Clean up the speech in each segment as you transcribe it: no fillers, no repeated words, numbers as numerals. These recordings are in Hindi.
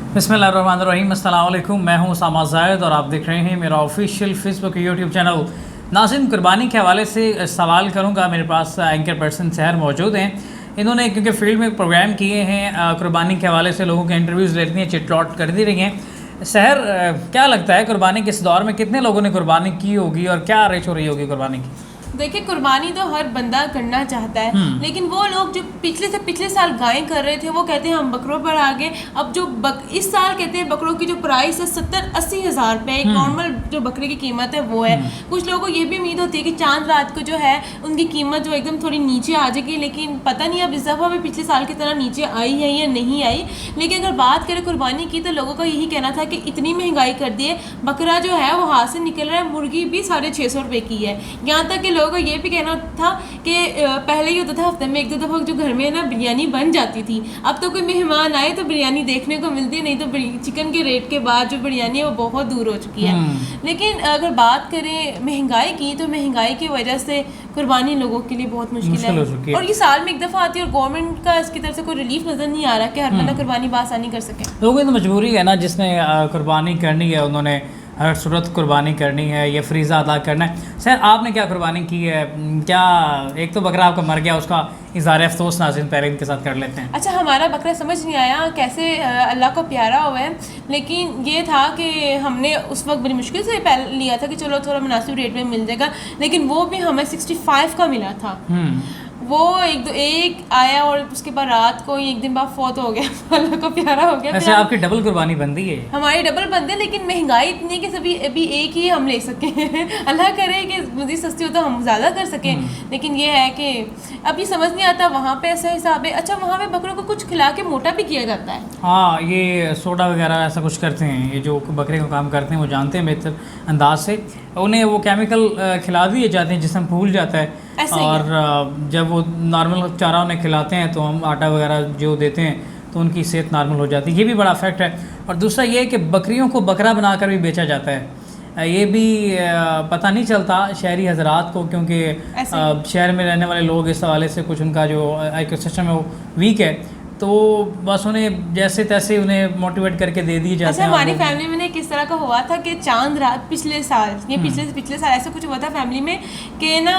बिस्मिल्लाहिर्रहमानिर्रहीम, अस्सलाम वालेकुम। मैं हूं उसामा ज़ायद और आप देख रहे हैं मेरा ऑफिशियल फेसबुक यूट्यूब चैनल। नाज़रीन, कुर्बानी के हवाले से सवाल करूंगा। मेरे पास एंकर पर्सन सहर मौजूद हैं। इन्होंने क्योंकि फील्ड में प्रोग्राम किए हैं, कुर्बानी के हवाले से लोगों के इंटरव्यूज़ लेती हैं, चिटलॉट कर दी रही हैं। सहर, क्या लगता है कुर्बानी के इस दौर में कितने लोगों ने कुर्बानी की होगी और क्या रेश हो रही होगी कुर्बानी की? देखिए, कुर्बानी तो हर बंदा करना चाहता है, लेकिन वो लोग जो पिछले साल गायें कर रहे थे वो कहते हैं हम बकरों पर आ गए। अब जो इस साल कहते हैं बकरों की जो प्राइस है 70-80 हज़ार रुपये, एक नॉर्मल जो बकरे की कीमत है वो है। कुछ लोगों को ये भी उम्मीद होती है कि चांद रात को जो है उनकी कीमत जो एकदम थोड़ी नीचे आ जाएगी, लेकिन पता नहीं अब इस दफ़ा भी पिछले साल की तरह नीचे आई है या नहीं आई। लेकिन अगर बात करें कुर्बानी की तो लोगों का यही कहना था कि इतनी महंगाई कर दी है, बकरा जो है वो हाथ से निकल रहा है, मुर्गी भी 650 रुपये की है। यहाँ तक कि लोगों का ये भी कहना था कि पहले ही होता था हफ्ते में 1-2 दफ़ा जो घर में ना बिरयानी बन जाती थी, अब तो कोई मेहमान आए तो बिरयानी देखने को मिलती, नहीं तो चिकन के रेट के बाद जो बिरयानी है वो बहुत दूर हो चुकी है। लेकिन अगर बात करें महंगाई की तो महंगाई की वजह से कुर्बानी लोगों के लिए बहुत मुश्किल है और ये साल में एक दफ़ा आती है और गवर्नमेंट का इसकी तरफ से कोई रिलीफ नज़र नहीं आ रहा कि हर बंदा कुर्बानी बासानी कर सके। लोगों की तो मजबूरी है ना, जिसने कुर्बानी करनी है उन्होंने हर सूरत कुर्बानी करनी है, ये फ़रीज़ा अदा करना है। सर, आपने क्या कुर्बानी की है? क्या एक तो बकरा आपका मर गया, उसका इज़हार अफ़सोस नाज़रीन पहले इनके साथ कर लेते हैं। अच्छा, हमारा बकरा समझ नहीं आया कैसे अल्लाह को प्यारा हुआ है, लेकिन ये था कि हमने उस वक्त बड़ी मुश्किल से पहले लिया था कि चलो थोड़ा मुनासिब रेट में मिल जाएगा, लेकिन वो भी हमें 65 का मिला था। वो एक आया और उसके बाद रात को एक दिन बाद फौत हो गया। अल्लाह को प्यारा हो गया। ऐसे आपकी डबल कुर्बानी बनती है? हमारी डबल बनती है, लेकिन महंगाई इतनी है कि सभी अभी एक ही हम ले सकें। अल्लाह करे कि मुझे सस्ती हो तो हम ज़्यादा कर सकें, लेकिन ये है कि अभी समझ नहीं आता वहाँ पे ऐसा हिसाब है। अच्छा, वहाँ पे बकरों को कुछ खिला के मोटा भी किया जाता है। हाँ, ये सोडा वगैरह ऐसा कुछ करते हैं, ये जो बकरे का काम करते हैं वो जानते हैं बेहतर अंदाज से। उन्हें वो केमिकल खिला दिए जाते हैं जिसम फूल जाता है, और जब वो नॉर्मल चारा उन्हें खिलाते हैं तो हम आटा वगैरह जो देते हैं तो उनकी सेहत नॉर्मल हो जाती है। ये भी बड़ा फैक्ट है। और दूसरा ये है कि बकरियों को बकरा बनाकर भी बेचा जाता है। ये भी पता नहीं चलता शहरी हजरात को, क्योंकि शहर में रहने वाले लोग इस हवाले से कुछ उनका जो इकोसिस्टम है वो वीक है, तो बस उन्हें जैसे तैसे उन्हें मोटिवेट करके दे दिए जाते हैं। हमारी फैमिली में किस तरह का हुआ था कि चांद रात पिछले साल ऐसा कुछ हुआ था फैमिली में कि ना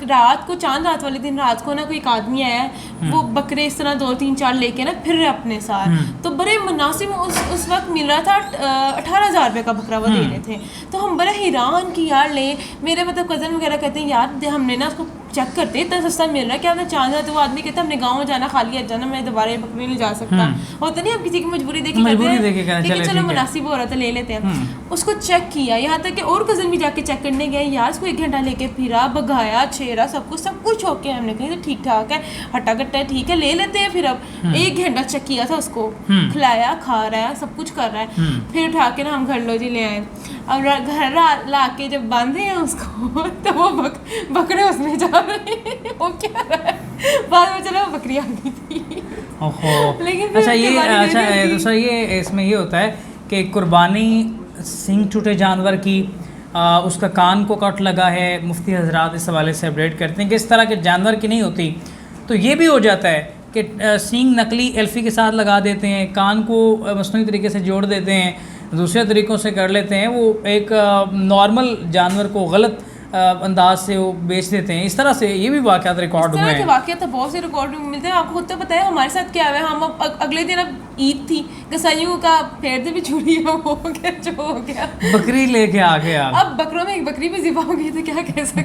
रात को चांद रात वाले दिन रात को ना कोई एक आदमी आया, वो बकरे इस तरह 2-3-4 लेके ना फिर अपने साथ, तो बड़े मुनासिब उस वक्त मिल रहा था। 18,000 रुपये का बकरा वो दे रहे थे, तो हम बड़े हैरान कि यार ले, मेरे मतलब कज़न वगैरह कहते हैं यार हमने ना उसको चेक करते इतना सस्ता मिल रहा है, क्या हमने चांद रात, वो आदमी कहता हमने गाँव जाना खाली जाना, मैं दोबारा बकरी नहीं जा सकता। होता नहीं, अब किसी की मजबूरी देखी चलो मुनासिब हो रहा था ले लेते हैं। उसको चेक किया, यहाँ तक कि और कज़न भी जाके चेक करने गए, यार उसको 1 घंटा लेके फिरा, भगाया, छेड़ा, सब कुछ हो के हमने कही तो ठीक ठाक है, हट्टा कट्टा है, ठीक है ले लेते हैं। फिर अब 1 घंटा चेक किया था उसको, खिलाया, खा रहा है, सब कुछ कर रहा है। फिर उठा के ना हम घर लो जी ले आए। अब घर ला के जब बांधे हैं उसको तो वो बकरे उसमें जा रहे हैं। वो क्या रहा है, बाद में चला बकरी आ गई थी। लेकिन दूसरा ये इसमें ये होता है कि कुर्बानी सींग टूटे जानवर की, उसका कान को कट लगा है, मुफ्ती हजरात इस हवाले से अपडेट करते हैं कि इस तरह के जानवर की नहीं होती। तो ये भी हो जाता है कि सींग नकली एल्फी के साथ लगा देते हैं, कान को मसनूई तरीके से जोड़ देते हैं, दूसरे तरीक़ों से कर लेते हैं, वो एक नॉर्मल जानवर को गलत अंदाज से वो बेच देते हैं। इस तरह से ये भी वाक़यात रिकॉर्ड हुए हैं। वाक़यात तो बहुत से रिकॉर्ड मिलते हैं। आपको खुद तो पता है हमारे साथ क्या है, हम अगले दिन अब ईद थी, कसाईयों का फेर दे भी छुड़ी हो गया जो हो गया, बकरी लेके आ गया। अब बकरों में एक बकरी भी ज़िबा हो गई तो क्या कह सकते।